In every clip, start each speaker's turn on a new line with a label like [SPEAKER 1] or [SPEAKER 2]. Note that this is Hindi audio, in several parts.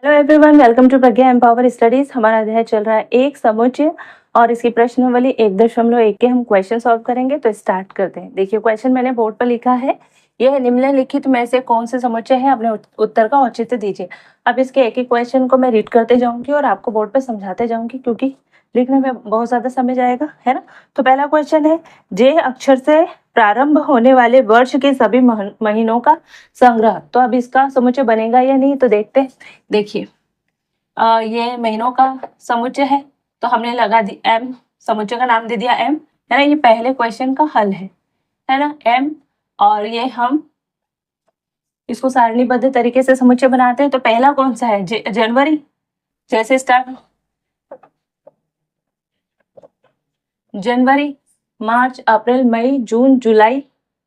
[SPEAKER 1] Hello everyone, welcome to Pragya empower studies. हमारा अध्याय चल रहा है एक समुच्चय और इसकी प्रश्नावली 1.1 के हम क्वेश्चन सॉल्व करेंगे। तो स्टार्ट करते हैं। देखिए, क्वेश्चन मैंने बोर्ड पर लिखा है, यह निम्नलिखित में से कौन से समुच्चय है, अपने उत्तर का औचित्य दीजिए। अब इसके एक एक क्वेश्चन को मैं रीड करते जाऊंगी और आपको बोर्ड पर समझाते जाऊंगी, क्योंकि लिखने में बहुत ज्यादा समय जाएगा, है ना। तो पहला क्वेश्चन है, जे अक्षर से प्रारंभ होने वाले वर्ष के सभी महीनों का संग्रह। तो अब इसका समुच्चय बनेगा या नहीं, तो देखते हैं। देखिए, ये महीनों का समुच्चय है, तो हमने लगा दी एम, समुच्चय का नाम दे दिया एम, है ना। ये पहले क्वेश्चन का हल है ना, एम। और ये हम इसको सारणीबद्ध तरीके से समुच्चय बनाते हैं। तो पहला कौन सा है, जनवरी। जैसे स्टार्ट, जनवरी, मार्च, अप्रैल, मई, जून, जुलाई,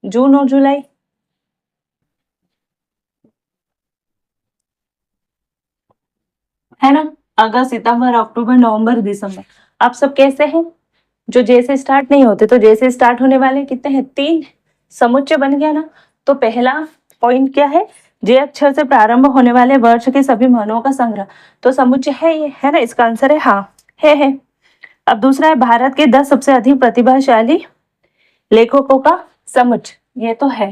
[SPEAKER 1] जून और जुलाई, है ना। अगस्त, सितंबर, अक्टूबर, नवंबर, दिसंबर। आप सब कैसे हैं, जो जैसे स्टार्ट नहीं होते, तो जैसे स्टार्ट होने वाले कितने हैं, 3। समुच्चय बन गया ना। तो पहला पॉइंट क्या है, जे अक्षर से प्रारंभ होने वाले वर्ष के सभी महीनों का संग्रह। तो समुच्चय है ये, है ना। इसका आंसर है हाँ, है। अब दूसरा है, भारत के 10 सबसे अधिक प्रतिभाशाली लेखकों का समुच्चय। ये तो है।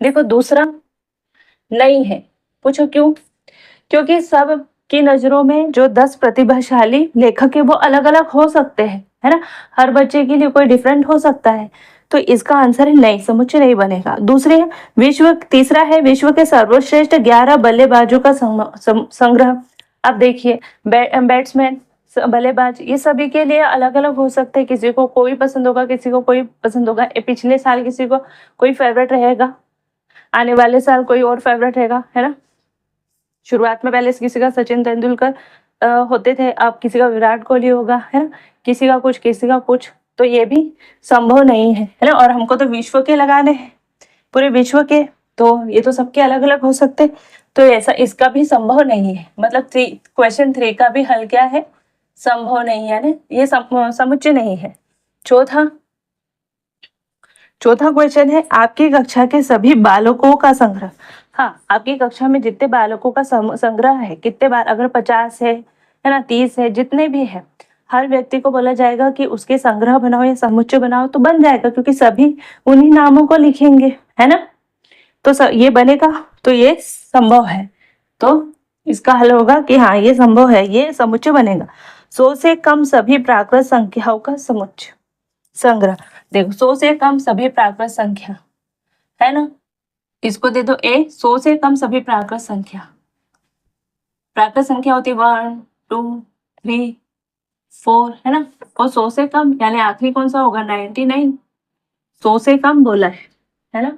[SPEAKER 1] देखो, दूसरा नहीं है। पूछो क्यों? क्योंकि सब की नजरों में जो 10 प्रतिभाशाली लेखक है वो अलग अलग हो सकते हैं, है ना। हर बच्चे के लिए कोई डिफरेंट हो सकता है। तो इसका आंसर है नहीं, समुच्चय नहीं बनेगा। दूसरे तीसरा है, विश्व के सर्वश्रेष्ठ 11 बल्लेबाजों का संग्रह। अब देखिए, बैट्समैन, बल्लेबाज, ये सभी के लिए अलग अलग हो सकते हैं। किसी को कोई पसंद होगा, किसी को कोई पसंद होगा। पिछले साल किसी को कोई फेवरेट रहेगा, आने वाले साल कोई और फेवरेट रहेगा, है ना। शुरुआत में पहले किसी का सचिन तेंदुलकर होते थे, अब किसी का विराट कोहली होगा, है ना। किसी का कुछ, किसी का कुछ। तो ये भी संभव नहीं है ना। और हमको तो विश्व के लगाने हैं, पूरे विश्व के। तो ये तो सबके अलग अलग हो सकते। तो ऐसा, इसका भी संभव नहीं है। मतलब क्वेश्चन 3 का भी हल क्या है, संभव नहीं है ना। ये समुच्चय नहीं है। चौथा क्वेश्चन है, आपकी कक्षा के सभी बालकों का संग्रह। हाँ, आपकी कक्षा में जितने बालकों का संग्रह है, कितने बार, अगर 50 है ना, 30 है, जितने भी है, हर व्यक्ति को बोला जाएगा कि उसके संग्रह बनाओ या समुच्चय बनाओ, तो बन जाएगा, क्योंकि सभी उन्हीं नामों को लिखेंगे, है ना। तो ये बनेगा, तो ये संभव है। तो इसका हल होगा कि हाँ, ये संभव है, ये समुच्चय बनेगा। 100 से कम सभी प्राकृत संख्याओं का समुच्चय संग्रह। देखो, 100 से कम सभी प्राकृत संख्या, है ना। इसको दे दो ए, 100 से कम सभी प्राकृत संख्या। प्राकृत संख्या होती 1, 2, 3, 4, है ना। और 100 से कम यानी आखिरी कौन सा होगा, 99। 100 से कम बोला है ना।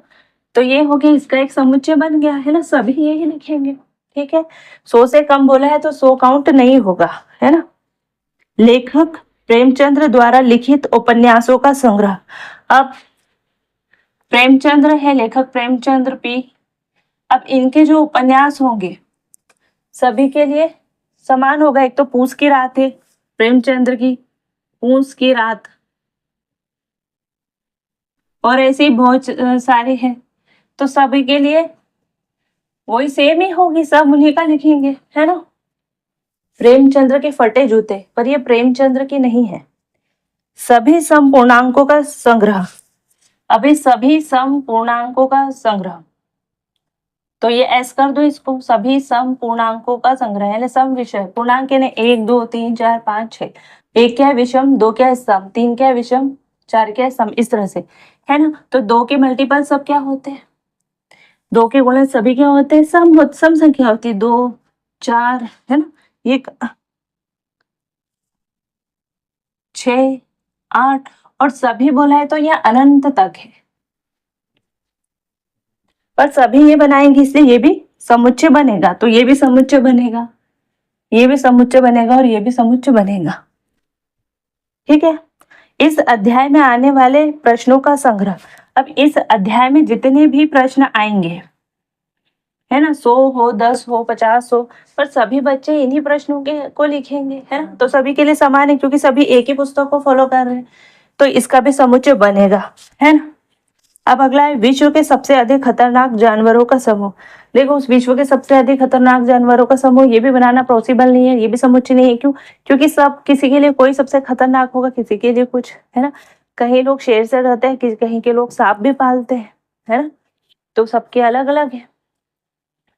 [SPEAKER 1] तो ये हो गया, इसका एक समुच्चय बन गया, है ना। सभी यही लिखेंगे, ठीक है। 100 से कम बोला है तो 100 काउंट नहीं होगा, है ना। लेखक प्रेमचंद्र द्वारा लिखित उपन्यासों का संग्रह। अब प्रेमचंद्र है लेखक, प्रेमचंद्र पी। अब इनके जो उपन्यास होंगे सभी के लिए समान होगा। एक तो पूस की रात है प्रेमचंद्र की, पूस की रात, और ऐसे ही बहुत सारे हैं। तो सभी के लिए वही सेम ही होगी, सब उन्हीं का लिखेंगे, है ना। प्रेमचंद्र के फटे जूते, पर ये प्रेमचंद्र की नहीं है। सभी समपूर्णांकों का संग्रह। अभी सभी समपूर्णांकों का संग्रह, तो ये एस कर दो इसको। सभी समपूर्णांकों का संग्रह है, सम विषय पूर्णांक ने 1, 2, 3, 4, 5, 6। 1 क्या है विषम, 2 क्या है सम, 3 क्या है विषम, 4 क्या है सम, इस तरह से, है ना। तो 2 के मल्टीपल सब क्या होते हैं, 2 के गुणन सभी क्या होते हैं, सम संख्या होती है, 2, 4, है ना। ये 6, 8 और सभी बोला है तो यह अनंत तक है। पर सभी ये बनाएंगे, इसलिए ये भी समुच्चय बनेगा। तो ये भी समुच्चय बनेगा, ये भी समुच्चय बनेगा और ये भी समुच्चय बनेगा, ठीक है। इस अध्याय में आने वाले प्रश्नों का संग्रह। अब इस अध्याय में जितने भी प्रश्न आएंगे, है ना, 100 हो, 10 हो, 50 हो, पर सभी बच्चे इन्हीं प्रश्नों को लिखेंगे, है ना। तो सभी के लिए समान है, क्योंकि सभी एक ही पुस्तक को फॉलो कर रहे हैं। तो इसका भी समुच्चय बनेगा, है ना। अब अगला है, विश्व के सबसे अधिक खतरनाक जानवरों का समूह। देखो उस विश्व के सबसे अधिक खतरनाक जानवरों का समूह, ये भी बनाना पॉसिबल नहीं है, ये भी समुच्चय नहीं है। क्यों? क्योंकि सब किसी के लिए कोई सबसे खतरनाक होगा, किसी के लिए कुछ, है ना। कहीं लोग शेर से डरते हैं, कहीं के लोग सांप भी पालते हैं, है ना। तो सबके अलग अलग है,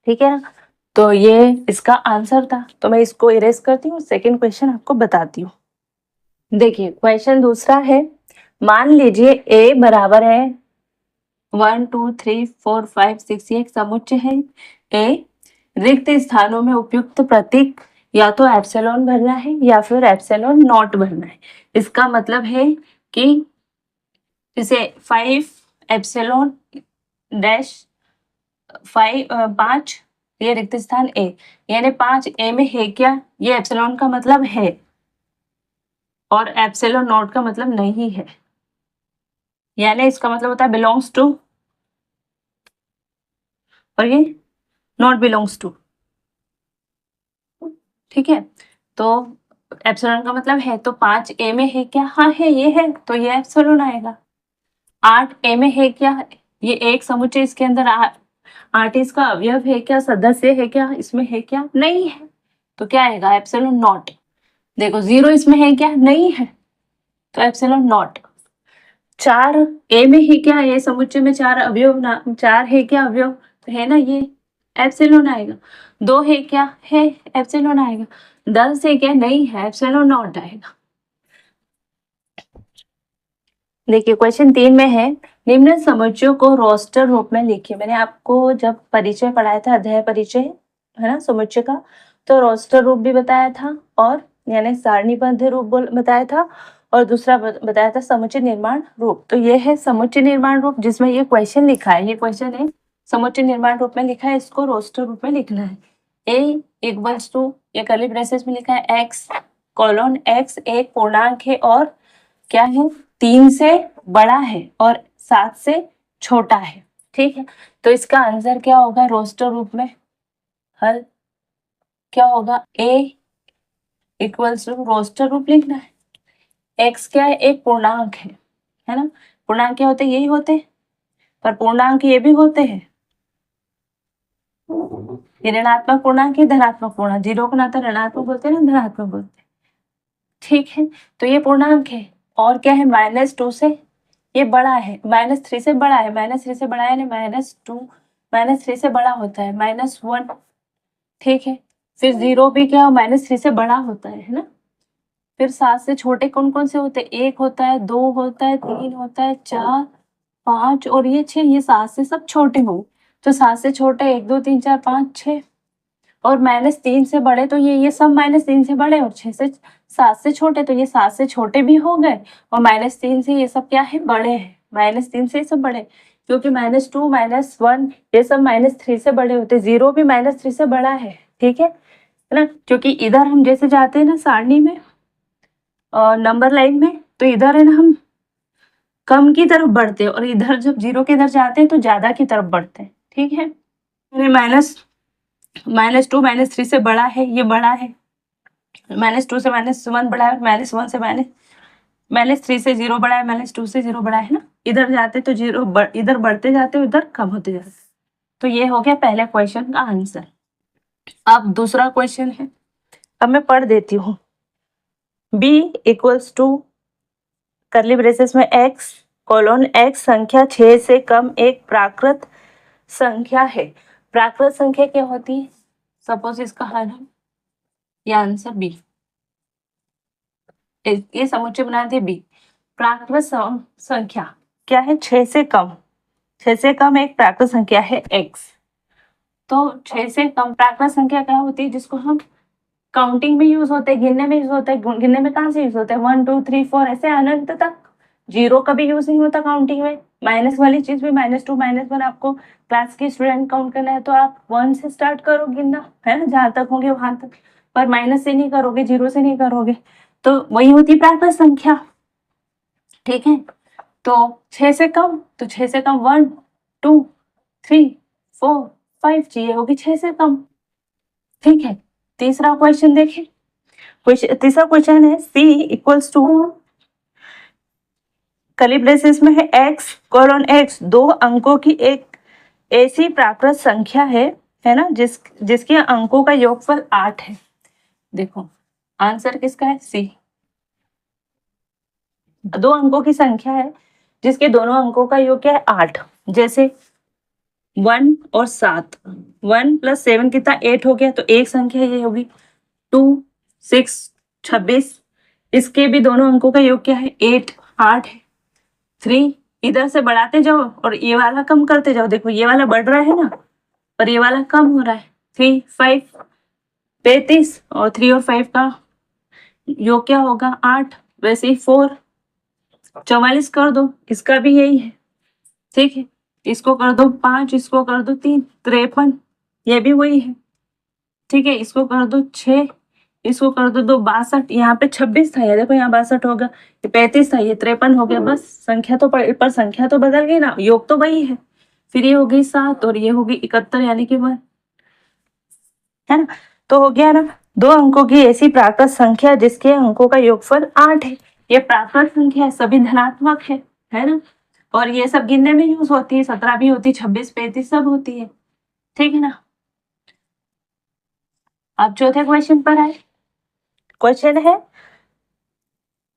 [SPEAKER 1] ठीक है ना। तो ये इसका आंसर था, तो मैं इसको इरेज करती हूँ, सेकेंड क्वेश्चन आपको बताती हूँ। देखिए क्वेश्चन दूसरा है, मान लीजिए ए बराबर है 1 2 3 4 5 6, ये एक समुच्चय है। ए रिक्त स्थानों में उपयुक्त प्रतीक या तो एप्सिलॉन भरना है या फिर एप्सिलॉन नॉट भरना है। इसका मतलब है कि इसे 5 एप्सिलॉन डैश 5 ये रिक्त स्थान ए, यानी 5 ए में है क्या, ये एप्सिलॉन का मतलब है और एप्सिलॉन नॉट का मतलब नहीं है, यानी इसका मतलब होता है बिलोंग्स टू और ये नॉट बिलोंग्स टू, ठीक है। तो एप्सिलॉन का मतलब है, तो 5 ए में है क्या, हाँ है, ये है, तो ये एप्सिलॉन आएगा। 8 ए में है क्या, ये एक समुच्चय, इसके अंदर 8 इसका अवयव है क्या, सदस्य है क्या, इसमें है क्या, नहीं है, तो क्या आएगा, एप्सिलॉन नॉट। देखो 0 इसमें है क्या, नहीं है, तो एप्सिलॉन नॉट। 4 ए में है क्या, ये समुच्चय में 4 अवयव ना, 4 है क्या अवयव, तो है ना, ये एप्सिलॉन आएगा। 2 है क्या, है, एप्सिलॉन आएगा। 10 है क्या, नहीं है, एप्सिलॉन नॉट आएगा। देखिए क्वेश्चन 3 में है, निम्न समुच्चयों को रोस्टर रूप में लिखिए। मैंने आपको जब परिचय पढ़ाया था, अध्याय परिचय है ना समुच्चय का, तो रोस्टर रूप भी बताया था और यानी सारणीबद्ध रूप बताया था, और दूसरा बताया था समुच्चय निर्माण रूप। तो ये है समुच्चय निर्माण रूप, जिसमें ये क्वेश्चन लिखा है, ये क्वेश्चन है समुच्चय निर्माण रूप में लिखा है, इसको रोस्टर रूप में लिखना है। ए इक्वल्स टू, ये कर्ली ब्रेसेस में लिखा है एक्स कोलोन एक्स एक पूर्णांक है और क्या है, 3 से बड़ा है और 7 से छोटा है, ठीक है। तो इसका आंसर क्या होगा, रोस्टर रूप में हल क्या होगा, ए इक्वल्स टू रोस्टर रूप लिखना है। एक्स क्या है, एक पूर्णांक है ना। पूर्णांक क्या होते हैं, यही होते हैं, पर पूर्णांक ये भी होते हैं, ये ऋणात्मक पूर्णांक है, धनात्मक पूर्णांक, 0 को ना तो ऋणात्मक बोलते हैं ना धनात्मक बोलते हैं, ठीक है। तो ये पूर्णांक है और क्या है, -2 से ये बड़ा है, -3 से बड़ा है, -3 से बड़ा है यानी -2 -3 से बड़ा होता है, -1, ठीक है। फिर 0 भी क्या -3 से बड़ा होता है ना। फिर 7 से छोटे कौन कौन से होते हैं, 1 होता है, 2 होता है, 3 होता है, 4 5 और ये 6, ये 7 से सब छोटे होंगे। तो 7 से छोटे 1 2 3 4 5 6 और -3 से बड़े, तो ये सब -3 से बड़े और 6 से 7 से छोटे, तो ये 7 से छोटे भी हो गए और -3 से ये सब क्या है, बड़े हैं, -3 से ये सब बड़े, क्योंकि -2 -1 ये सब -3 से बड़े होते, 0 भी -3 से बड़ा है, ठीक है ना। क्योंकि इधर हम जैसे जाते हैं ना सारणी में नंबर लाइन में, तो इधर है ना हम कम की तरफ बढ़ते हैं और इधर जब 0 के इधर जाते हैं तो ज्यादा की तरफ बढ़ते हैं, ठीक है। -2 -3 से बड़ा है, ये बड़ा है, -2 से -1 बड़ा है, -1 से -3 से 0 बड़ा है, -2 से 0 बड़ा है ना। इधर जाते तो 0 इधर बढ़ते जाते, उधर कम होते जाते। तो ये हो गया पहले क्वेश्चन का आंसर। अब दूसरा क्वेश्चन है, अब मैं पढ़ देती हूँ। b equals to curly braces में x कोलोन x संख्या 6 से कम एक प्राकृत संख्या है। प्राकृत संख्या क्या होती है, सपोज इसका हल है, ये आंसर बी, ये समुच्चय बना दिए बी। प्राकृत संख्या क्या है, 6 से कम, 6 से कम एक प्राकृत संख्या है x। तो 6 से कम प्राकृत संख्या क्या होती है, जिसको हम काउंटिंग में यूज होते हैं, गिनने में यूज होता है। गिनने में कहाँ से यूज होता है, 1 2 3 4 ऐसे अनंत तक। 0 का भी यूज नहीं होता काउंटिंग में। माइनस वाली चीज भी -2 -1 आपको क्लास के स्टूडेंट काउंट करना है तो आप 1 से स्टार्ट करो गिनना, है ना, जहां तक होंगे वहां तक, पर माइनस से नहीं करोगे, 0 से नहीं करोगे। तो वही होती है प्राकृत संख्या, ठीक है। तो 6 से कम, तो 6 से कम 1 2 3 4 5 चाहिए होगी 6 से कम, ठीक है। तीसरा क्वेश्चन देखें, तीसरा क्वेश्चन है c equals to curly braces में है x कोलोन x 2 अंकों की एक ऐसी प्राकृत संख्या है है ना, जिसके अंकों का योगफल 8 है। देखो आंसर किसका है, सी। 2 अंकों की संख्या है जिसके दोनों अंकों का योग क्या है, 8। जैसे 1 और 7, 1 + 7 कितना, 8 हो गया। तो एक संख्या ये होगी 2, 6, 26। इसके भी दोनों अंकों का योग क्या है, 8, 8 है। 3 इधर से बढ़ाते जाओ और ये वाला कम करते जाओ। देखो ये वाला बढ़ रहा है ना और ये वाला कम हो रहा है। 3, 5, 35 और 3 और 5 का योग क्या होगा, 8। वैसे ही 4, 44 कर दो, इसका भी यही है। ठीक है, इसको कर दो 5, इसको कर दो 3, 53, ये भी वही है। ठीक है, इसको कर दो 6, इसको कर दो 2, 62। यहाँ पे 26 था, ये देखो यहाँ 62 होगा। ये 35 था, ये 53 हो गया। बस संख्या तो पर संख्या तो बदल गई ना, योग तो वही है। फिर ये हो गई 7 और ये हो गई 71, यानी कि 1, है ना। तो हो गया ना, 2 अंकों की ऐसी प्राकृत संख्या जिसके अंकों का योगफल 8 है। ये प्राकृत संख्या है, सभी धनात्मक है ना। और ये सब गिनने में यूज होती है, 17 भी होती है, 26, 35 सब होती है। ठीक है ना। अब चौथे क्वेश्चन पर आए। क्वेश्चन है,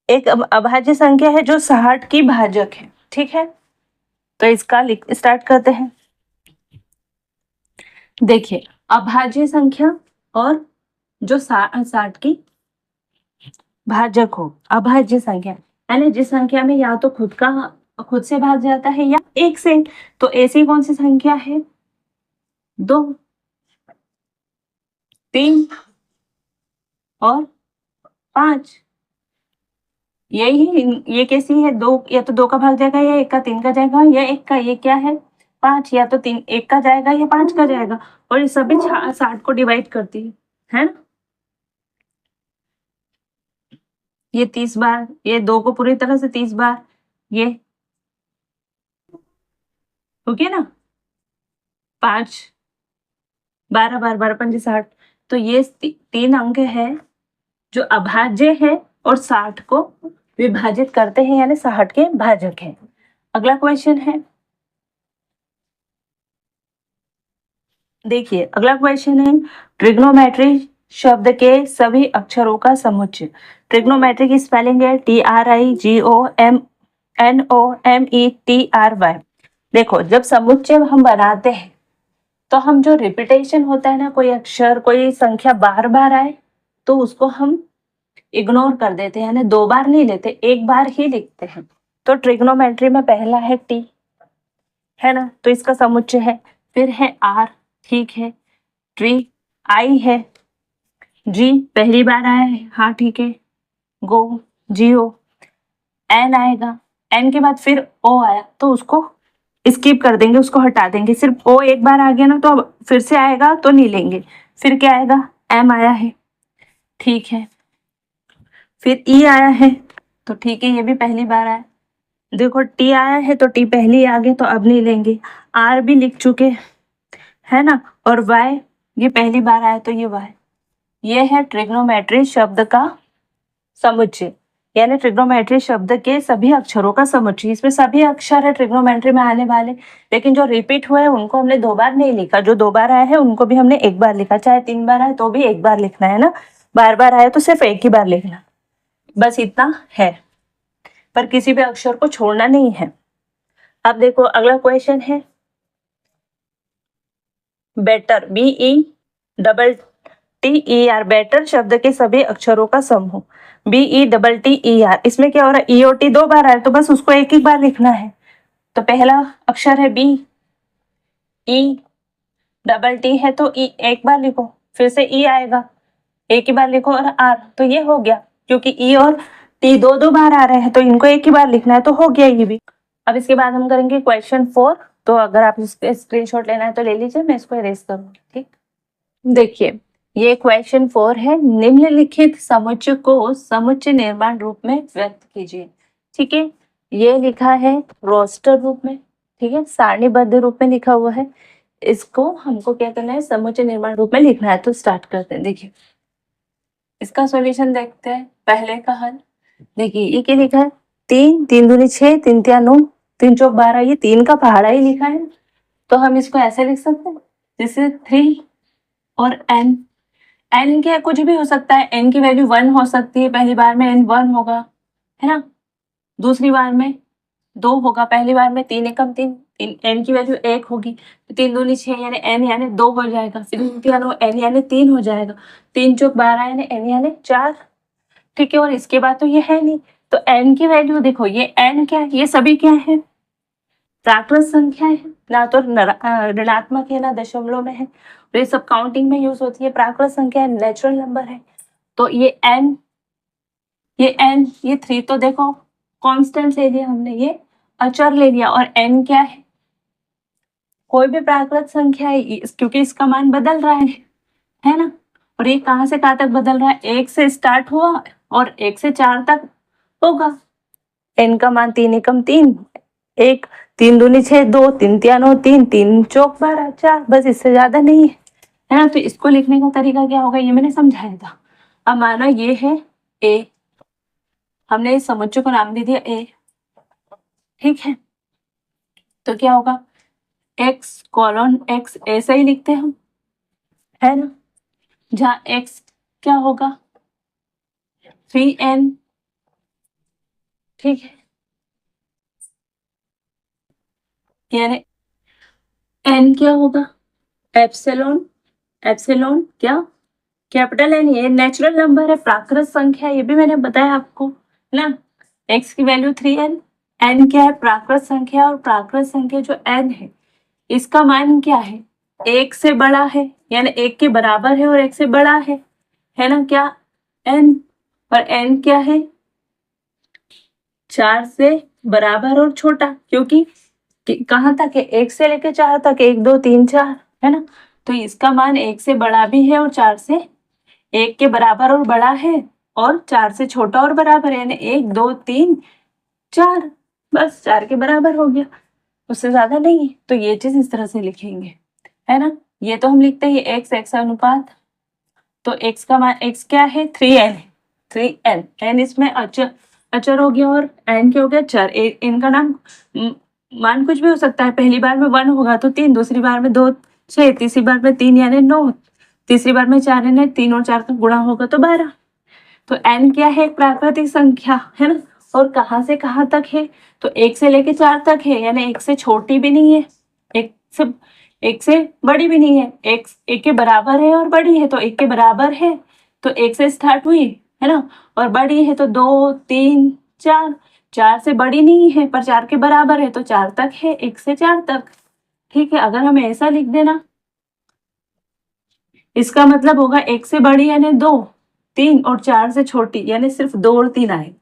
[SPEAKER 1] एक अभाज्य संख्या है जो 60 की भाजक है। ठीक है, तो इसका स्टार्ट करते हैं। देखिए अभाज्य संख्या और जो 60 की भाजक हो, अभाज्य संख्या यानी जिस संख्या में या तो खुद से भाग जाता है या 1 से। तो ऐसी कौन सी संख्या है, 2, 3 और 5। ये कैसी है, 2 या तो 2 का भाग जाएगा या 1 का, 3 का जाएगा या 1 का। ये क्या है, 5, या तो 3 1 का जाएगा या 5 का जाएगा। और ये सभी 60 को डिवाइड करती है ना। ये 30 बार, ये 2 को पूरी तरह से 30 बार, ये ओके ना। 5 12 बार, 12 पंजे 60। तो ये 3 अंक है जो अभाज्य है और 60 को विभाजित करते हैं, यानी 60 के भाजक है। अगला क्वेश्चन है, देखिए अगला क्वेश्चन है, ट्रिग्नोमेट्री शब्द के सभी अक्षरों का समुच्चय। ट्रिग्नोमेट्री की स्पेलिंग है TRIGONOMETRY। देखो जब समुच्चय हम बनाते हैं तो हम जो रिपीटेशन होता है ना, कोई अक्षर कोई संख्या बार बार आए तो उसको हम इग्नोर कर देते हैं, यानी 2 बार नहीं लेते, 1 बार ही लिखते हैं। तो ट्रिग्नोमेट्री में पहला है T, है ना, तो इसका समुच्चय है। फिर है R, ठीक है, ट्री, I है, G पहली बार आया है, हाँ ठीक है, गो, GO, N आएगा, N के बाद फिर O आया तो उसको स्किप कर देंगे, उसको हटा देंगे। सिर्फ O एक बार आ गया ना तो अब फिर से आएगा तो नहीं लेंगे। फिर क्या आएगा, M आया है, ठीक है, फिर E आया है तो ठीक है, ये भी पहली बार आया। देखो T आया है तो T पहली आ गई तो अब नहीं लेंगे। R भी लिख चुके है ना, और Y ये पहली बार आया तो ये Y। ये है ट्रिग्नोमेट्री शब्द का समुच्चय, यानी ट्रिग्नोमेट्री शब्द के सभी अक्षरों का समुच्चय। इसमें सभी अक्षर है ट्रिग्नोमेट्री में आने वाले, लेकिन जो रिपीट हुए हैं उनको हमने 2 बार नहीं लिखा। जो 2 बार आए हैं उनको भी हमने 1 बार लिखा, चाहे 3 बार आए तो भी 1 बार लिखना है ना। बार बार आए तो सिर्फ 1 ही बार लिखना, बस इतना है, पर किसी भी अक्षर को छोड़ना नहीं है। अब देखो अगला क्वेश्चन है, बेटर, BETTER, बेटर शब्द के सभी अक्षरों का समूह। BETTER, इसमें क्या हो रहा है, E और T 2 बार आए तो बस उसको 1 ही बार लिखना है। तो पहला अक्षर है B, ETT है तो E 1 बार लिखो, फिर से E आएगा, 1 ही बार लिखो, और R, तो ये हो गया। क्योंकि E और T 2 बार आ रहे हैं तो इनको 1 ही बार लिखना है, तो हो गया ये भी। अब इसके बाद हम करेंगे क्वेश्चन 4। तो अगर आप इसके स्क्रीनशॉट लेना है तो ले लीजिए, मैं इसको इरेज करूंगी। ठीक, देखिए ये क्वेश्चन 4 है, निम्नलिखित समुच्चय को समुच्चय निर्माण रूप में व्यक्त कीजिए। ठीक है, ये लिखा है रोस्टर रूप में, ठीक है, सारणीबद्ध रूप में लिखा हुआ है। इसको हमको क्या करना है, समुच्चय निर्माण रूप में लिखना है। तो स्टार्ट करते हैं। देखिए इसका सॉल्यूशन देखते हैं। पहले का हल देखिए, ये क्या लिखा है, 3 3 दूनी 6, 3 तिया 9, 3 चौक 12, ये 3 का पहाड़ा ही लिखा है। तो हम इसको ऐसे लिख सकते हैं, जैसे 3 और n, n क्या कुछ भी हो सकता है, n की वैल्यू 1 हो सकती है, पहली बार में n 1 होगा, है ना, दूसरी बार में 2 होगा, पहली बार में 3 एकम 3, n की वैल्यू 1 होगी, तो 3 दूनी 6 यानी n यानी 2 हो जाएगा, फिर n यानी 3 हो जाएगा, 3 चौक 12 यानी n यानी 4, ठीक है। और इसके बाद तो ये है नहीं, तो n की वैल्यू देखो, ये n क्या है, ये सभी क्या है, प्राकृत संख्या है, ना तो ऋणात्मक है ना दशमलव में है, और ये सब काउंटिंग में यूज होती है, प्राकृत संख्या है, नेचुरल नंबर है। तो ये n, ये 3 तो देखो कांस्टेंट ले लिया हमने, ये अचर ले लिया, और n क्या है, कोई भी प्राकृत संख्या है, क्योंकि इसका मान बदल रहा है ना, और ये कहाँ से कहाँ तक बदल रहा है, 1 से स्टार्ट हुआ और 1 से 4 तक होगा, n का मान 3 एकम 3, 1, 3 दूनी 6, 2, 3 तिया 9, 3, 3 चौक 12, 4, बस इससे ज्यादा नहीं है ना। तो इसको लिखने का तरीका क्या होगा, ये मैंने समझाया था। अब मानो ये है a, हमने इस समुच्चय को नाम दे दिया a, ठीक है, तो क्या होगा, x कोलन x ऐसे ही लिखते हैं हम, है ना, जहाँ x क्या होगा 3n, ठीक है, यानी n क्या होगा एप्सिलॉन, एप्सिलॉन क्या, कैपिटल एन, ये नेचुरल नंबर है, प्राकृत संख्या, ये भी मैंने बताया आपको ना, x की वैल्यू 3n, n क्या है प्राकृत संख्या, और प्राकृत संख्या जो n है इसका मान क्या है, 1 से बड़ा है, यानी 1 के बराबर है और 1 से बड़ा है ना, क्या n, और n क्या है 4 से बराबर और छोटा, क्योंकि कहाँ तक है, 1 से लेकर 4 तक, 1 2 3 4, है ना, तो इसका मान 1 से बड़ा भी है और 4 से 1 के बराबर और बड़ा है, और 4 से छोटा और बराबर है, यानी 1 2 3 4, बस 4 के बराबर हो गया, उससे ज्यादा नहीं है। तो ये चीज इस तरह से लिखेंगे, है ना, ये तो हम लिखते हैं x x अनुपात, तो x का मान, x क्या है 3n, 3n, n इसमें अचर हो गया, और n क्या हो गया चर, इनका नाम मान कुछ भी हो सकता है, पहली बार में 1 होगा तो 3, दूसरी बार में 2 6, तीसरी बार में 3 यानी 9, तीसरी बार में 4 यानी 3 और 4 का गुणा होगा तो 12। तो n क्या है, एक प्राकृतिक संख्या है ना, और कहाँ से कहाँ तक है, तो 1 से लेके 4 तक है, यानी 1 से छोटी भी नहीं है, 1 से बड़ी भी नहीं है, 1 के बराबर है और बड़ी है, तो 1 के बराबर है तो 1 से स्टार्ट हुई, है ना, और बड़ी है तो 2 3 4, 4 से बड़ी नहीं है पर 4 के बराबर है तो 4 तक है, 1 से 4 तक, ठीक है। अगर हम ऐसा लिख देना, इसका मतलब होगा 1 से बड़ी यानी 2 3, और 4 से छोटी यानी सिर्फ 2 और 3 आए,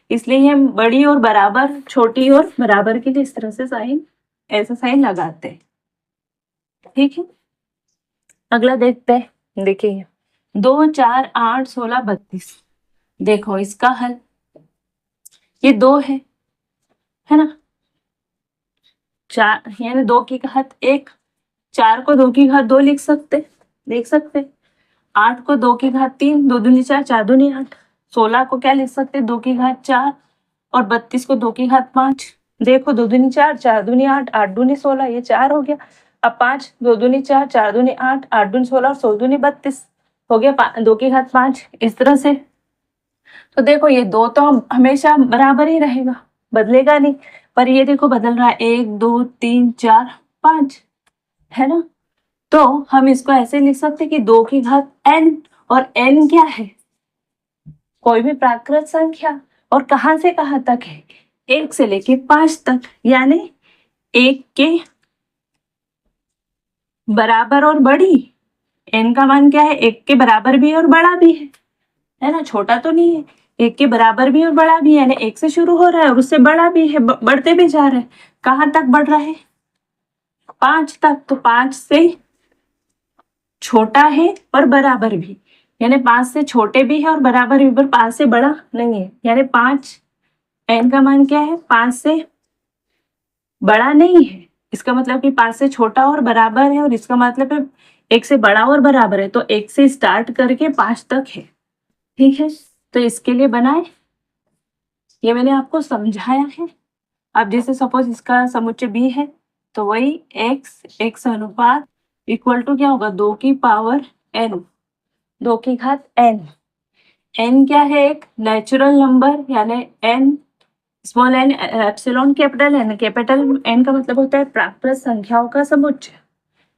[SPEAKER 1] इसलिए हम बड़ी और बराबर, छोटी और बराबर के लिए इस तरह से साइन, ऐसा साइन लगाते हैं, ठीक है। अगला देखते हैं, देखिए 2 4 8 16 32, देखो इसका हल, ये 2 है ना, 4 यानी 2 की घात 1, 4 को 2 की घात 2 लिख सकते, देख सकते, 8 को 2 की घात 3, 2 दूनी 4 4 दूनी 8, 16 को क्या लिख सकते 2 की घात 4, और 32 को 2 की घात 5, देखो 2 दूनी 4 4 दूनी 8 8 दूनी 16, ये 4 हो गया, अब 5 2 दूनी 4 4 दूनी 8 8 दूनी 16 और 16 दूनी 32 हो गया, 2 की घात 5, इस तरह से। तो देखो ये 2 तो हमेशा बराबर ही रहेगा, बदलेगा नहीं, पर ये देखो बदल रहा है, 1 2 3 4 5, है ना, तो हम इसको ऐसे लिख सकते कि 2 की घात n, और n क्या है कोई भी प्राकृत संख्या, और कहां से कहां तक है 1 से लेके 5 तक, यानी 1 के बराबर और बड़ी, n का मान क्या है 1 के बराबर भी और बड़ा भी है ना, छोटा तो नहीं है, 1 के बराबर भी और बड़ा भी है, यानी 1 से शुरू हो रहा है और उससे बड़ा भी है, बढ़ते भी जा रहे हैं, कहां तक बढ़ रहा है 5 तक, तो 5 से छोटा है और बराबर भी, यानी 5 से छोटे भी है और बराबर भी, पर 5 से बड़ा नहीं है, यानी 5, n का मान क्या है 5 से बड़ा नहीं है, इसका मतलब कि 5 से छोटा और बराबर है, और इसका मतलब है 1 से बड़ा और बराबर है, तो 1 से स्टार्ट करके 5 तक है, ठीक है। तो इसके लिए बनाए, ये मैंने आपको समझाया है। अब जैसे सपोज इसका समुच्चय b है, तो वही x अनुपात इक्वल टू क्या होगा 2 की पावर n, 2 की घात n। n क्या है? एक नेचुरल नंबर, यानी n small n epsilon capital n। Capital n का मतलब होता है प्राकृत संख्याओं का समुच्चय,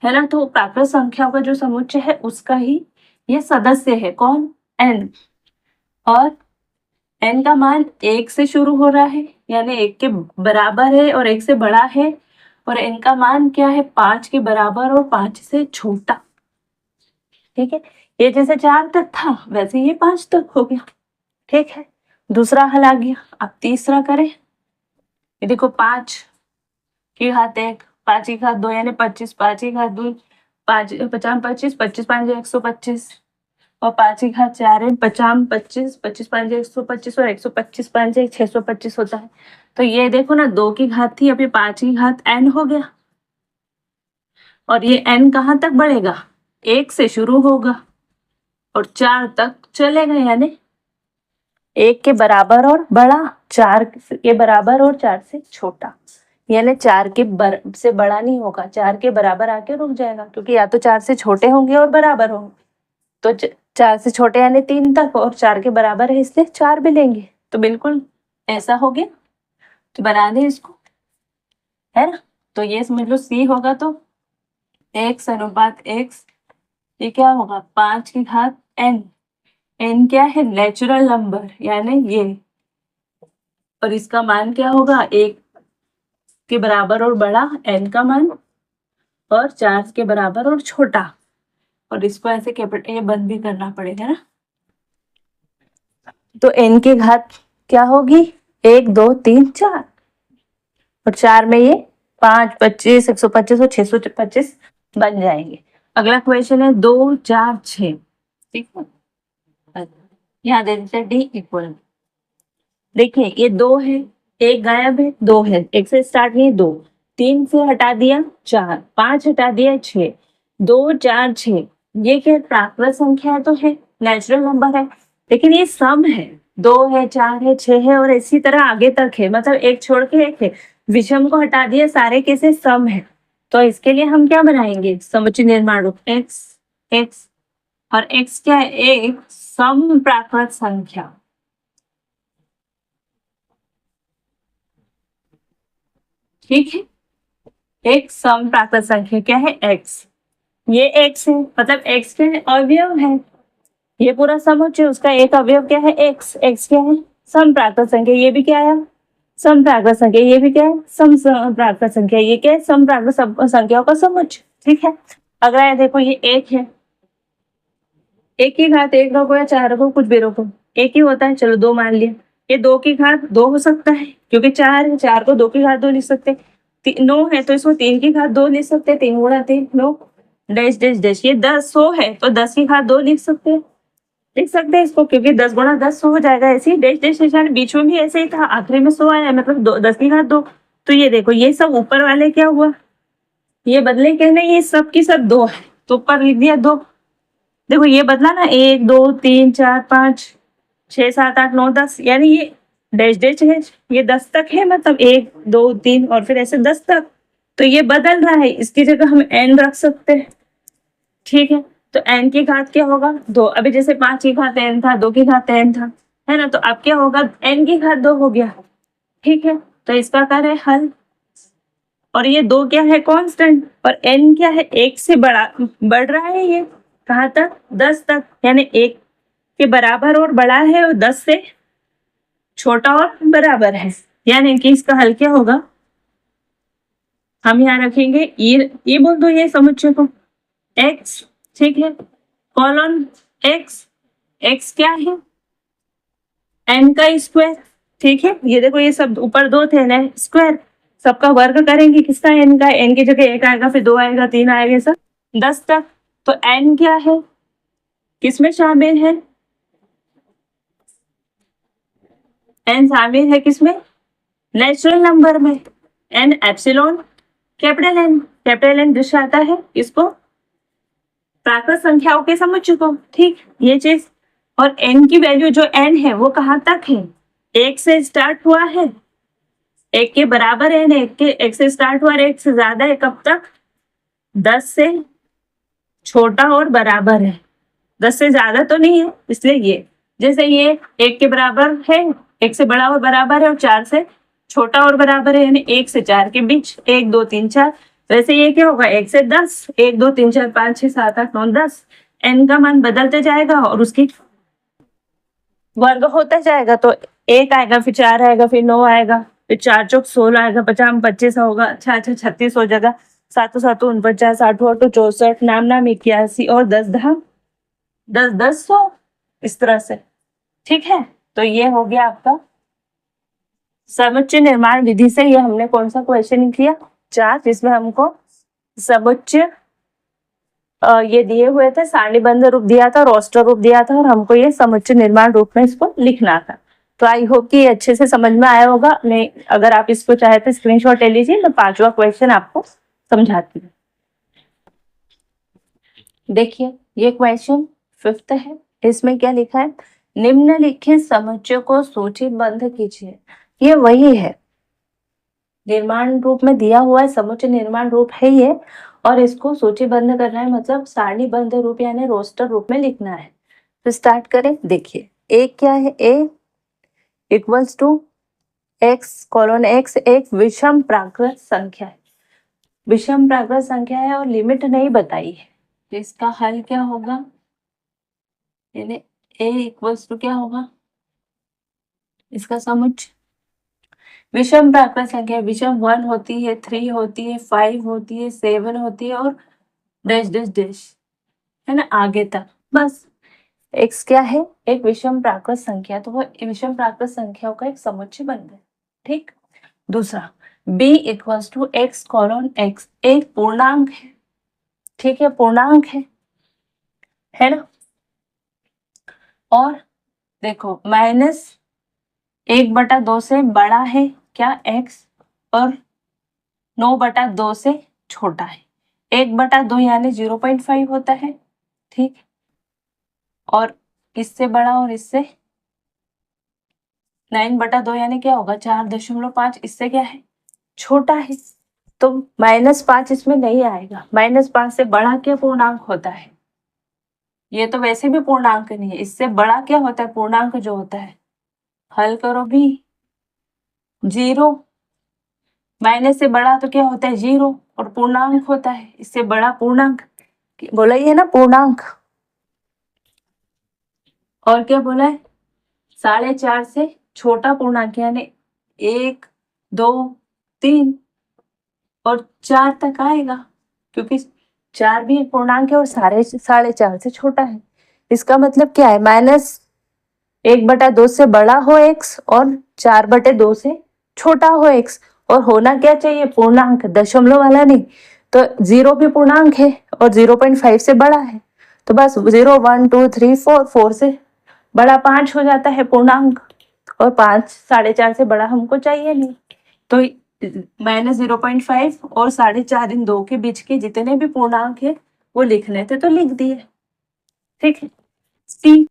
[SPEAKER 1] है ना। तो प्राकृत संख्याओं का जो समुच्चय है उसका ही ये सदस्य है, कौन? n। और n का मान 1 से शुरू हो रहा है, यानी 1 के बराबर है और 1 से बड़ा है, और n का मान क्या है? 5 के बराबर और 5 से छोटा। ठीक है, ये जैसे 4 तक था वैसे ये 5 तक हो गया। ठीक है, दूसरा हल आ गया। अब तीसरा करें। ये देखो 5 की घात 1, 5 की घात 2 यानी 25, 5 की घात 2 5 50 25, 25 5 125, और 5 की घात 4 है 50 25, 25 5 125, और 125 5 625 होता है। तो ये देखो ना, 2 की घात थी, अभी 5 की घात n हो गया, और ये n कहाँ तक बढ़ेगा? 1 से शुरू होगा और 4 तक चलेगा, यानी 1 के बराबर और बड़ा, 4 के बराबर और 4 से छोटा, यानी 4 के से बड़ा नहीं होगा, 4 के बराबर आके रुक जाएगा, क्योंकि या तो 4 से छोटे होंगे और बराबर होंगे। तो 4 से छोटे यानी 3 तक, और 4 के बराबर है इसलिए 4 भी लेंगे। तो बिल्कुल ऐसा हो गया। तो बना दें इसको, है ना। तो ये समझ लो C होगा तो x अनुपात x, ये क्या होगा? 5 की घात n। n क्या है? नेचुरल नंबर, यानी ये, और इसका मान क्या होगा? 1 के बराबर और बड़ा n का मान, और 4 के बराबर और छोटा, और इसको ऐसे कैपिटल ये बंद भी करना पड़ेगा ना। तो n की घात क्या होगी? 1 2 3 4, और 4 में ये 5 25 125 और 625 बन जाएंगे। अगला क्वेश्चन है 2 4 6। ठीक है, यहाँ दे देते हैं डी इक्वल। देखिए ये 2 है, एक गायब है, 2 है, एक से स्टार्ट नहीं, 2 3 से हटा दिया 4, 5 हटा दिया 6, 2 4 6। ये क्या प्राकृत संख्या तो है, नेचुरल नंबर है, लेकिन ये सम है। 2 है, 4 है, 6 है, और इसी तरह आगे तक है, मतलब एक छोड़ के एक है। विषम को हटा दिया, सारे कैसे सम है। तो इसके लिए हम क्या बनाएंगे? समुच्चय निर्माण रूप x x, और x क्या है? एक सम प्राकृत संख्या। ठीक है, एक सम प्राकृत संख्या क्या है? x। ये x है, मतलब x क्या है? अवयव है। ये पूरा समुच्चय, उसका एक अवयव क्या है? x। x क्या है? सम प्राकृत संख्या। ये भी क्या है? सम प्राकृत संख्या। ये भी क्या है? सम प्राकृत संख्या। ये क्या है? सम प्राकृत संख्याओं का समुच्चय। ठीक है, अगला है देखो, ये 1 है, 1 की घात 1 रखो या 4 रखो, कुछ भी रखो, 1 ही होता है, चलो 2 मान लिया। ये 2 की घात 2 हो सकता है, क्योंकि 4 है, 4 को 2 की घात 2 लिख सकते। 9 है तो इसको 3 की घात 2 लिख सकते, 3 गुणा 3 9 डैश डैश डैश। ये 10 100 है तो 10 की घात 2 लिख सकते हैं इसको, क्योंकि 10 गुणा 10 100 हो जाएगा। ऐसे ही डैश डैश निशान बीच में भी ऐसे ही था, आखिरी में 100 आया, मतलब 10 की घात 2। तो ये देखो, ये सब ऊपर वाले क्या हुआ? ये बदले कहने, ये सब की सब 2 है तो ऊपर लिख दिया 2। देखो ये बदला ना, 1 2 3 4 5 6 7 8 9 10, यानी ये डैश डैश है, ये 10 तक है, मतलब 1 2 3 और फिर ऐसे 10 तक। तो ये बदल रहा है, इसकी जगह हम n रख सकते हैं। ठीक है, तो n की घात क्या होगा? 2। अभी जैसे 5 की घात n था, 2 की घात n था, है ना। तो अब क्या होगा? n की घात 2 हो गया। ठीक है, तो इसका करें हल। और ये 2 क्या है? कांस्टेंट। और n क्या है? 1 से बढ़ रहा है, ये कहाँ तक? 10 तक, यानी 1 के बराबर और बड़ा है, और 10 से छोटा और बराबर है, यानी कि इसका हल क्या होगा? हम यहाँ रखेंगे ये बोल दो ये समुच्चय को x। ठीक है, कॉलन x, x क्या है? n का स्क्वायर। ठीक है, ये देखो ये सब ऊपर 2 थे ना, स्क्वायर, सबका वर्ग करेंगे, किसका? n का। n की जगह 1 आएगा, फिर 2 आएगा, 3 आएगा, सब 10 तक। तो n क्या है? किसमें शामिल है? n शामिल है किसमें? नेचुरल नंबर में। n epsilon capital n, capital n दर्शाता है इसको, प्राकृत संख्याओं के समुच्चय को। ठीक, ये चीज। और n की वैल्यू जो n है वो कहाँ तक है? 1 से स्टार्ट हुआ है, 1 के बराबर है, 1 से स्टार्ट हुआ, 1 से ज्यादा है, कब तक? 10 से छोटा और बराबर है, 10 से ज्यादा तो नहीं है, इसलिए ये जैसे ये 1 के बराबर है, 1 से बड़ा और बराबर है, और 4 से छोटा और बराबर है, यानी 1 से 4 के बीच, 1 2 3 4। वैसे ये क्या होगा, 1 से 10, 1 2 3 4 5 6 7 8 9 10, n का मान बदलते जाएगा और उसकी वर्ग होता जाएगा। तो 1 आएगा, फिर 4 आएगा, फिर 9 आएगा, फिर 4 चौक 16 आएगा, 50 25 होगा, अच्छा 36 हो जाएगा, 7 7 49, 8 8 64, नाम नाम 81, और 10 10 10 100, इस तरह से। ठीक है, तो ये हो गया आपका समुच्चय निर्माण विधि से। ये हमने कौन सा क्वेश्चन किया, 4, जिसमें हमको समुच्चय ये दिए हुए थे, सारणीबद्ध रूप दिया था, रोस्टर रूप दिया था, और हमको ये समुच्चय निर्माण रूप में इसको लिखना था। तो आई होप कि अच्छे से समझ में आया होगा। नहीं, अगर आप इसको चाहे तो स्क्रीनशॉट ले लीजिए, मैं 5वां क्वेश्चन आपको समझाती हूँ। देखिए, ये क्वेश्चन 5th है। इसमें क्या लिखा है, निम्नलिखित समुच्चय को सूचीबद्ध कीजिए। ये वही है, निर्माण रूप में दिया हुआ है, समुच्चय निर्माण रूप है ये, और इसको सूचीबद्ध करना है, मतलब सारणीबद्ध रूप यानी रोस्टर रूप में लिखना है। तो स्टार्ट करें। देखिए, ए क्या है, A equals to X colon X एक विषम प्राकृत संख्या है, विषम प्राकृत संख्या है और लिमिट नहीं बताई है। तो इसका हल क्या होगा, यानी ए इक्वल्स टू क्या होगा, इसका समुच्चय विषम प्राकृत संख्या, विषम 1 होती है, 3 होती है, 5 होती है, 7 होती है, और डैश डैश डैश, है ना, आगे तक। बस x क्या है, एक विषम प्राकृत संख्या, तो वो विषम प्राकृत संख्याओं का एक समुच्चय बन गया। ठीक। दूसरा, b equals to X colon X एक पूर्णांक है। ठीक है, पूर्णांक है ना। और देखो, -1/2 से बड़ा है क्या, x, और 9/2 से छोटा है। 1/2 यानी 0.5 होता है। ठीक, और इससे बड़ा और इससे 9/2 यानी क्या होगा, 4.5, इससे क्या है, छोटा है। तो -5 इसमें नहीं आएगा, -5 से बड़ा क्या पूर्णांक होता है, ये तो वैसे भी पूर्णांक नहीं है, इससे बड़ा क्या होता है, पूर्णांक जो होता है, हल करो भी 0, माइनस से बड़ा तो क्या होता है 0, और पूर्णांक होता है, इससे बड़ा पूर्णांक, बोला ही है ना पूर्णांक। और क्या बोला है, 4.5 से छोटा पूर्णांक, यानी 1 2 3 और 4 तक आएगा, क्योंकि 4 भी एक पूर्णांक है और 4.5 से छोटा है। इसका मतलब क्या है, -1/2 से बड़ा हो x और 4/2 से छोटा हो x, और होना क्या चाहिए, पूर्णांक, दशमलव वाला नहीं। तो 0 भी पूर्णांक है और 0.5 से बड़ा है, तो बस 0 1 2 3 4, 4 से बड़ा 5 हो जाता है पूर्णांक, और 5 4.5 से बड़ा हमको चाहिए नहीं। तो -0.5 और 4.5, इन दो के बीच के जितने भी पूर्णांक है वो लिखने थे, तो लिख दिए। ठीक है, सी।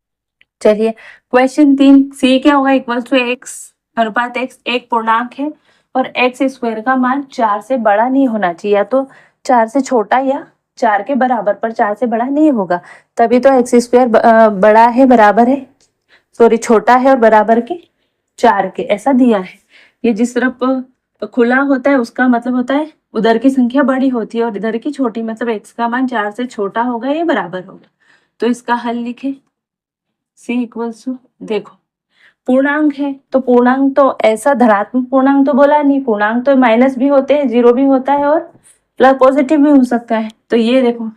[SPEAKER 1] चलिए, क्वेश्चन 3, सी क्या होगा, इक्वल टू एक्स अनुपात एक्स एक पूर्णांक है और एक्स स्क्वायर का मान 4 से बड़ा नहीं होना चाहिए, या तो 4 से छोटा या 4 के बराबर, पर 4 से बड़ा नहीं होगा, तभी तो एक्स स्क्वायर बड़ा है, बराबर है, सॉरी छोटा है और बराबर के 4 के, ऐसा दिया है। ये जिस तरफ खुला होता है उसका मतलब होता है उधर की संख्या बड़ी होती है और इधर की छोटी, मतलब एक्स का मान 4 से छोटा होगा या बराबर होगा। तो इसका हल लिखे, सी इक्वल्स टू, देखो पूर्णांक है तो पूर्णांक तो ऐसा धनात्मक पूर्णांक तो बोला नहीं, पूर्णांक तो माइनस भी होते हैं, 0 भी होता है और प्लस पॉजिटिव भी हो सकता है। तो ये देखो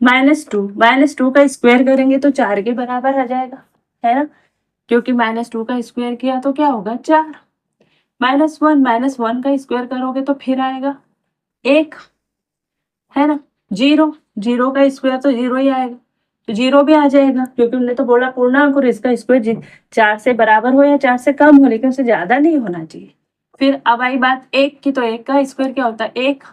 [SPEAKER 1] -2 का स्क्वायर करेंगे तो 4 के बराबर आ जाएगा, है ना, क्योंकि -2 का स्क्वायर किया तो क्या होगा 4, -1 का स्क्वायर करोगे तो फिर आएगा 1, है ना, 0 का स्क्वायर तो 0 ही आएगा, तो 0 भी आ जाएगा, क्योंकि हमने तो बोला पूर्णांक और इसका स्क्वायर 4 से बराबर हो या 4 से कम हो, लेकिन उससे ज्यादा नहीं होना चाहिए। फिर अब आई बात 1 की, तो 1 का स्क्वायर क्या होता है 1,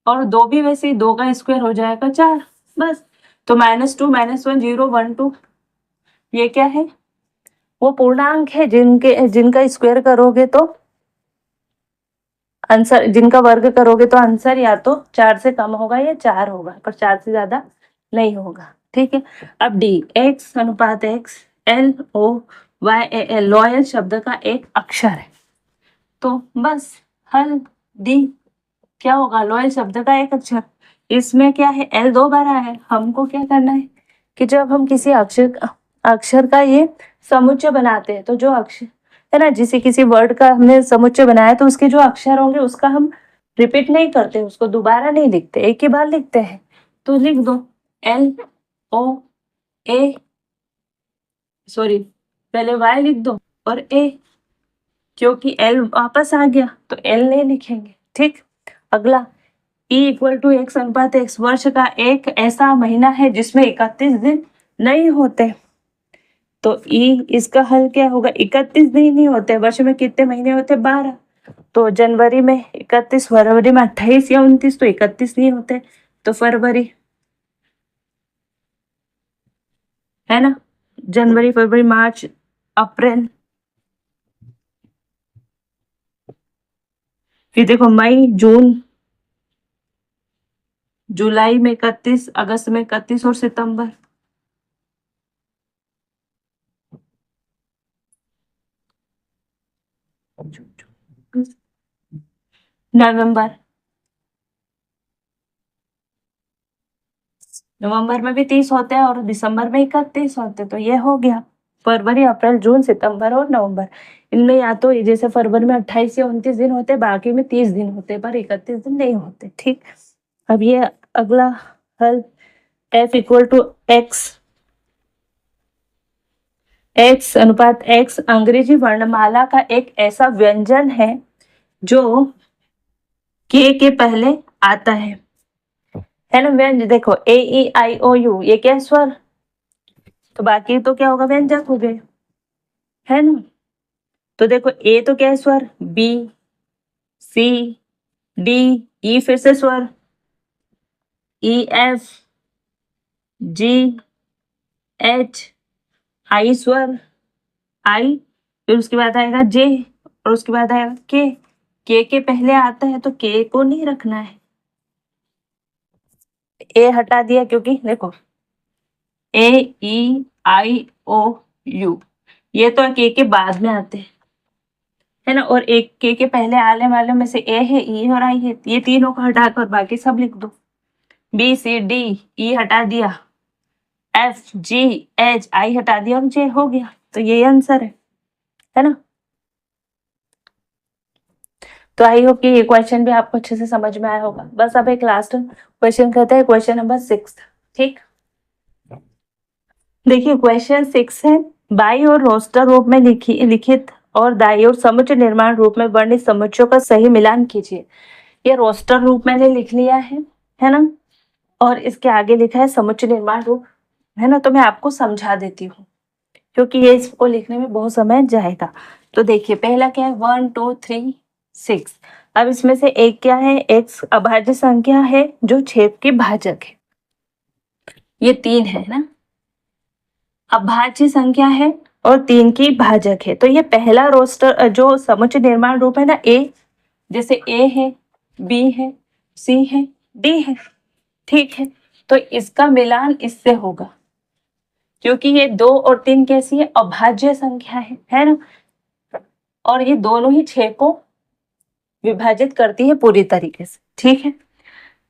[SPEAKER 1] और 2 भी वैसे ही, 2 का स्क्वायर हो जाएगा 4, बस। तो -2 -1 0 1 2, ये क्या है, वो पूर्णांक है जिनका स्क्वायर करोगे तो आंसर जिनका वर्ग करोगे तो आंसर या तो 4 से कम होगा या 4 होगा, पर 4 से ज्यादा नहीं होगा। ठीक है, अब डी, एक्स अनुपात एक्स, LOYAL, लॉयल शब्द का एक अक्षर है, तो बस हल डी क्या होगा, लॉयल शब्द का एक अक्षर। इसमें क्या है, L 2 बार आया है, हमको क्या करना है कि जब हम किसी अक्षर का ये समुच्चय बनाते हैं, तो जो अक्षर है ना, जिसे किसी वर्ड का हमने समुच्चय बनाया, तो उसके जो अक्षर होंगे उसका हम रिपीट नहीं करते, उसको दोबारा नहीं लिखते, एक ही बार लिखते हैं। तो लिख दो LOA, सॉरी पहले Y लिख दो और A, क्योंकि L वापस आ गया तो L नहीं लिखेंगे। ठीक, अगला E = X अनुपात X, वर्ष का एक ऐसा महीना है जिसमें 31 दिन नहीं होते, तो E इसका हल क्या होगा, 31 दिन नहीं होते, वर्ष में कितने महीने होते, 12, तो जनवरी में 31, फरवरी में 28 या 29, तो 31 नहीं होते, तो फरवरी है ना, जनवरी, फरवरी, मार्च, अप्रैल, फिर देखो मई, जून, जुलाई में 31, अगस्त में 31 और सितंबर। नवंबर में भी 30 होते हैं और दिसंबर में 31 होते हैं, तो ये हो गया फरवरी, अप्रैल, जून, सितंबर और नवंबर। इनमें या तो जैसे फरवरी में 28 या 29 दिन होते, बाकी में 30 दिन होते, पर 31 दिन नहीं होते। ठीक, अब ये अगला हल, F = X अनुपात X अंग्रेजी वर्णमाला का एक ऐसा व्यंजन है जो K के पहले आता है ना, व्यंजन। देखो AEIOU, ये क्या स्वर, तो बाकी तो क्या होगा, व्यंजक हो गए, है ना। तो देखो A तो क्या है, स्वर, B, C, D, E फिर से स्वर, E, F, G, H, I स्वर, I, फिर उसके बाद आएगा J और उसके बाद आएगा K के पहले आता है तो K को नहीं रखना है, A हटा दिया, क्योंकि देखो AEIOU ये तो K के बाद में आते हैं, है ना, और एक K के पहले आने वाले में से A है, E और I है, ये तीनों को हटाकर बाकी सब लिख दो, B, C, D, E हटा दिया, F, G, H, I हटा दिया और J हो गया, तो ये आंसर है ना। तो आई होप कि ये क्वेश्चन भी आपको अच्छे से समझ में आया होगा। बस अब एक लास्ट क्वेश्चन करते हैं, क्वेश्चन नंबर 6। ठीक, देखिए क्वेश्चन 6 है, बाई और रोस्टर रूप में लिखित और दाई और समुच्चय निर्माण रूप में वर्णित समुच्चयों का सही मिलान कीजिए। ये रोस्टर रूप मैंने लिख लिया है ना, और इसके आगे लिखा है समुच्चय निर्माण रूप, है ना, तो मैं आपको समझा देती हूँ क्योंकि ये इसको लिखने में बहुत समय जाएगा। तो देखिए पहला क्या है, 1 2 3 6। अब इसमें से एक क्या है, x अभाज्य संख्या है जो छेद के भाजक है, ये 3 है ना, अभाज्य संख्या है और 3 की भाजक है, तो ये पहला रोस्टर जो समुच्चय निर्माण रूप है ना, A, जैसे A है, B है, C है, D है, ठीक है, तो इसका मिलान इससे होगा क्योंकि ये 2 और 3 कैसी है, अभाज्य संख्या है ना, और ये दोनों ही 6 को विभाजित करती है पूरी तरीके से। ठीक है,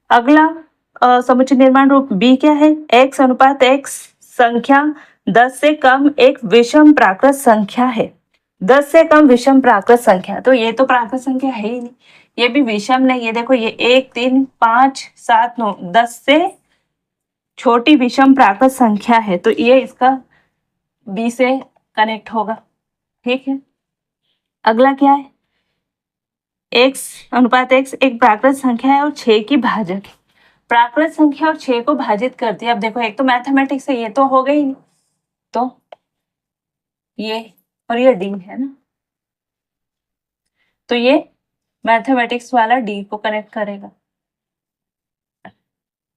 [SPEAKER 1] अगला समुच्चय निर्माण रूप B क्या है, x अनुपात x संख्या 10 से कम एक विषम प्राकृत संख्या है, 10 से कम विषम प्राकृत संख्या, तो ये तो प्राकृत संख्या है ही नहीं, ये भी विषम नहीं है। देखो ये 1 3 5 7 9 10 से छोटी विषम प्राकृत संख्या है, तो ये इसका B से कनेक्ट होगा। ठीक है, अगला क्या है, x अनुपात x एक प्राकृत संख्या है और 6 की भाजक है, प्राकृत संख्या और 6 को भाजित करती है। अब देखो एक तो मैथमेटिक्स है, ये तो हो गई नहीं, तो ये और ये D है ना, तो ये मैथमेटिक्स वाला D को कनेक्ट करेगा।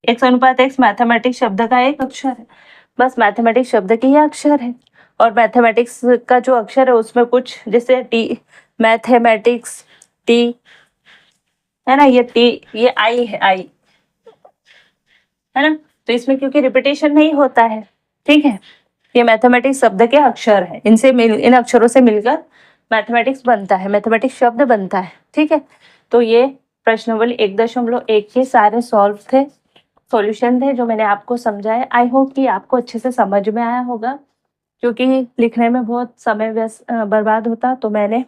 [SPEAKER 1] x अनुपात x मैथमेटिक्स शब्द का एक अक्षर है, बस मैथमेटिक्स शब्द के ही अक्षर है, और मैथमेटिक्स का जो अक्षर है उसमें कुछ जैसे T, मैथमेटिक्स, T, है ना, ये आई है, आई है ना, तो इसमें क्योंकि रिपीटेशन नहीं होता है, ठीक है। ये मैथमेटिक्स शब्द के अक्षर है, इन अक्षरों से मिलकर मैथमेटिक्स बनता है, मैथमेटिक्स शब्द बनता है, ठीक है। तो ये प्रश्नावली 1.1 के सारे सॉल्व थे, सॉल्यूशन थे जो मैंने आपको समझाया। आई होप कि आपको अच्छे से समझ में आया होगा, क्योंकि लिखने में बहुत समय बर्बाद होता, तो मैंने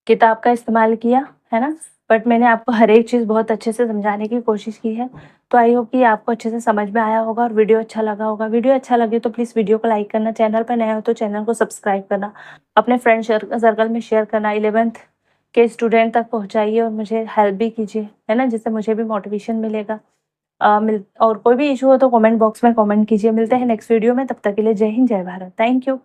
[SPEAKER 1] किताब का इस्तेमाल किया, है ना। बट मैंने आपको हर एक चीज़ बहुत अच्छे से समझाने की कोशिश की है। तो आई होप कि आपको अच्छे से समझ में आया होगा और वीडियो अच्छा लगा होगा। वीडियो अच्छा लगे तो प्लीज़ वीडियो को लाइक करना, चैनल पर नए हो तो चैनल को सब्सक्राइब करना, अपने फ्रेंड सर्कल में शेयर करना, 11th के स्टूडेंट तक पहुँचाइए और मुझे हेल्प भी कीजिए, है ना, जिससे मुझे भी मोटिवेशन मिलेगा। और कोई भी इशू हो तो कमेंट बॉक्स में कमेंट कीजिए। मिलते हैं नेक्स्ट वीडियो में, तब तक के लिए जय हिंद, जय भारत, थैंक यू।